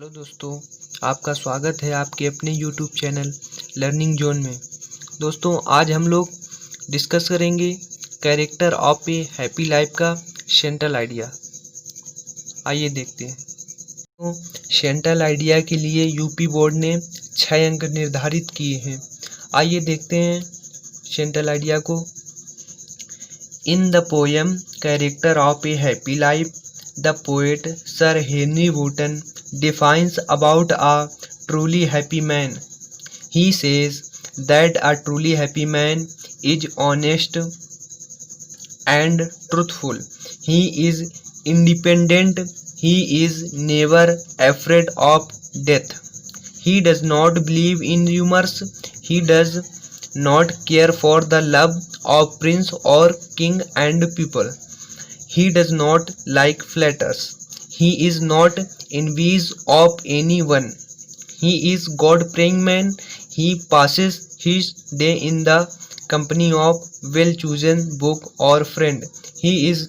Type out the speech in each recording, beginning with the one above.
Hello दोस्तों, आपका स्वागत है आपके अपने यूट्यूब चैनल लर्निंग जोन में। दोस्तों, आज हम लोग डिस्कस करेंगे character of a happy life का सेंट्रल आइडिया। आइए देखते हैं। तो सेंट्रल आइडिया के लिए यूपी बोर्ड ने 6 अंक निर्धारित किए हैं। आइए देखते हैं सेंट्रल आइडिया को। इन the poem character of a happy life, the poet Sir Henry Wotton defines about a truly happy man. He says that a truly happy man is honest and truthful. He is independent. He is never afraid of death. He does not believe in rumors. He does not care for the love of prince or king and people. He does not like flatters. He is not envious of anyone. He is God-praying man. He passes his day in the company of well-chosen book or friend. He is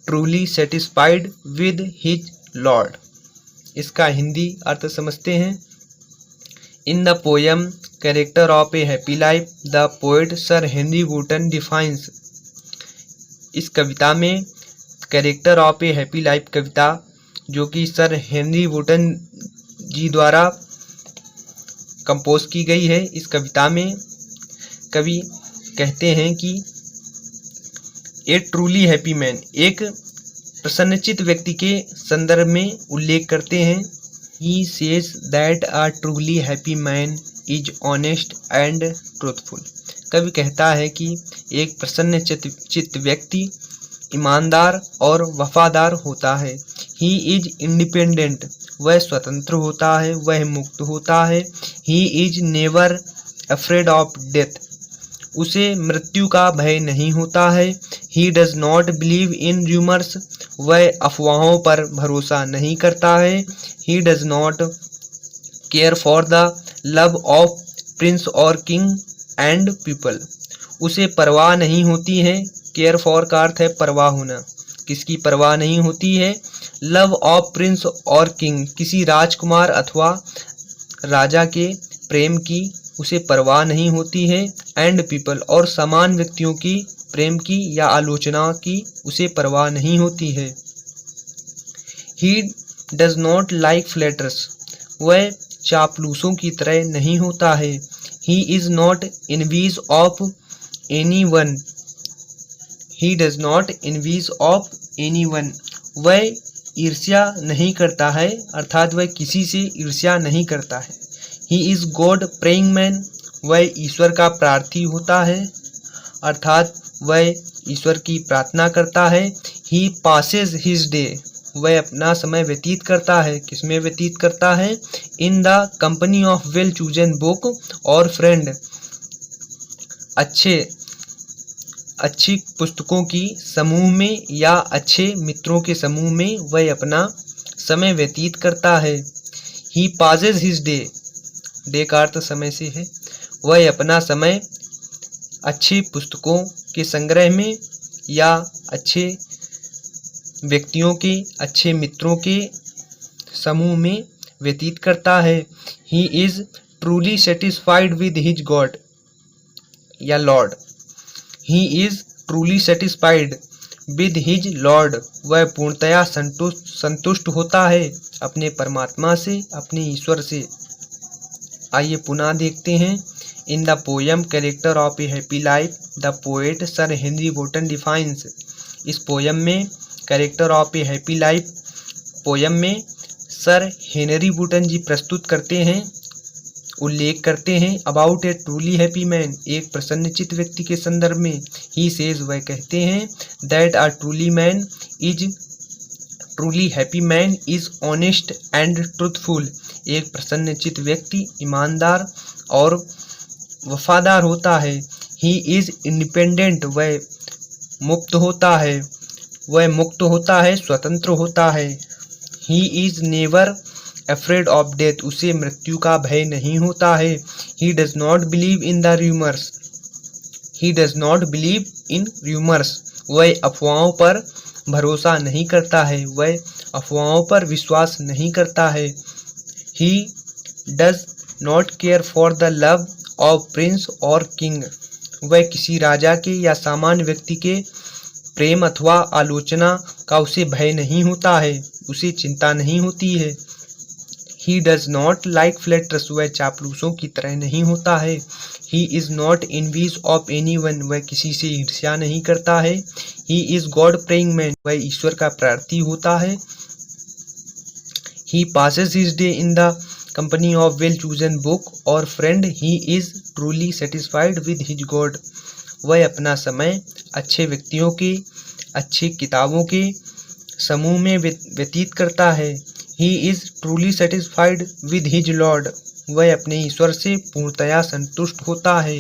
truly satisfied with his Lord. इसका हिंदी अर्थ समझते हैं। In the poem Character of a Happy Life, the poet Sir Henry Wotton defines. इस कविता में character of a happy life कविता, जो कि sir Henry Wotton जी द्वारा कंपोज की गई है, इस कविता में कवि कहते हैं कि ए ट्रूली हैप्पी मैन, एक प्रसन्नचित्त व्यक्ति के संदर्भ में उल्लेख करते हैं। He says that a truly happy man is honest and truthful. कवि कहता है कि एक प्रसन्नचित्त व्यक्ति ईमानदार और वफादार होता है। ही इज इंडिपेंडेंट, वह स्वतंत्र होता है, वह मुक्त होता है। He is never afraid of death, उसे मृत्यु का भय नहीं होता है। He does not believe in rumours, वह अफवाहों पर भरोसा नहीं करता है। He does not care for the love of Prince और किंग एंड पीपल, उसे परवाह नहीं होती है। केयर फॉर का अर्थ है परवाह होना, किसकी परवाह नहीं होती है। लव ऑफ प्रिंस और किंग, किसी राजकुमार अथवा राजा के प्रेम की उसे परवाह नहीं होती है। एंड पीपल, और समान व्यक्तियों की प्रेम की या आलोचना की उसे परवाह नहीं होती है। He does not like flatters, वह चापलूसों की तरह नहीं होता है। He is not envious of anyone. He does not envious of anyone. वह ईर्ष्या नहीं करता है, अर्थात वह किसी से ईर्ष्या नहीं करता है। He is God praying man. वह ईश्वर का प्रार्थी होता है, अर्थात वह ईश्वर की प्रार्थना करता है। He passes his day. वह अपना समय व्यतीत करता है, किसमें व्यतीत करता है। इन the company of well chosen book और फ्रेंड, अच्छी पुस्तकों की समूह में या अच्छे मित्रों के समूह में वह अपना समय व्यतीत करता है। ही पाजेज हिज डे, डे का अर्थ समय से है। वह अपना समय अच्छी पुस्तकों के संग्रह में या अच्छे व्यक्तियों के, अच्छे मित्रों के समूह में व्यतीत करता है। He is truly satisfied with his god या lord. He is truly satisfied with his lord, वह पूर्णतया संतुष्ट होता है अपने परमात्मा से, अपने ईश्वर से। आइए पुनः देखते हैं। In the poem character of a happy life, the poet sir Henry Wotton defines. इस पोएम में character of a happy life poem में सर हेनरी वोटन जी प्रस्तुत करते हैं, उल्लेख करते हैं about a truly happy man, एक प्रसन्नचित्त व्यक्ति के संदर्भ में। ही सेज, वह कहते हैं that a truly happy man is honest and truthful, एक प्रसन्नचित्त व्यक्ति ईमानदार और वफादार होता है। ही इज इंडिपेंडेंट, वह मुक्त होता है, स्वतंत्र होता है। He is never afraid of death, उसे मृत्यु का भय नहीं होता है। He does not believe in the rumours, वह अफवाहों पर भरोसा नहीं करता है, वह अफवाहों पर विश्वास नहीं करता है। He does not care for the love of Prince और किंग, वह किसी राजा के या सामान्य व्यक्ति के प्रेम अथवा आलोचना का उसे भय नहीं होता है, उसे चिंता नहीं होती है। He does not like flatters, वह चापलूसों की तरह नहीं होता है। He is not envies of anyone, वह किसी से ईर्ष्या नहीं करता है। He is god praying man, वह ईश्वर का प्रार्थी होता है। He passes his day in the company of well chosen book और friend. He is truly satisfied with his god, वह अपना समय अच्छे व्यक्तियों के, अच्छी किताबों के समूह में व्यतीत करता है। He is truly satisfied with his lord, वह अपने ईश्वर से पूर्णतया संतुष्ट होता है।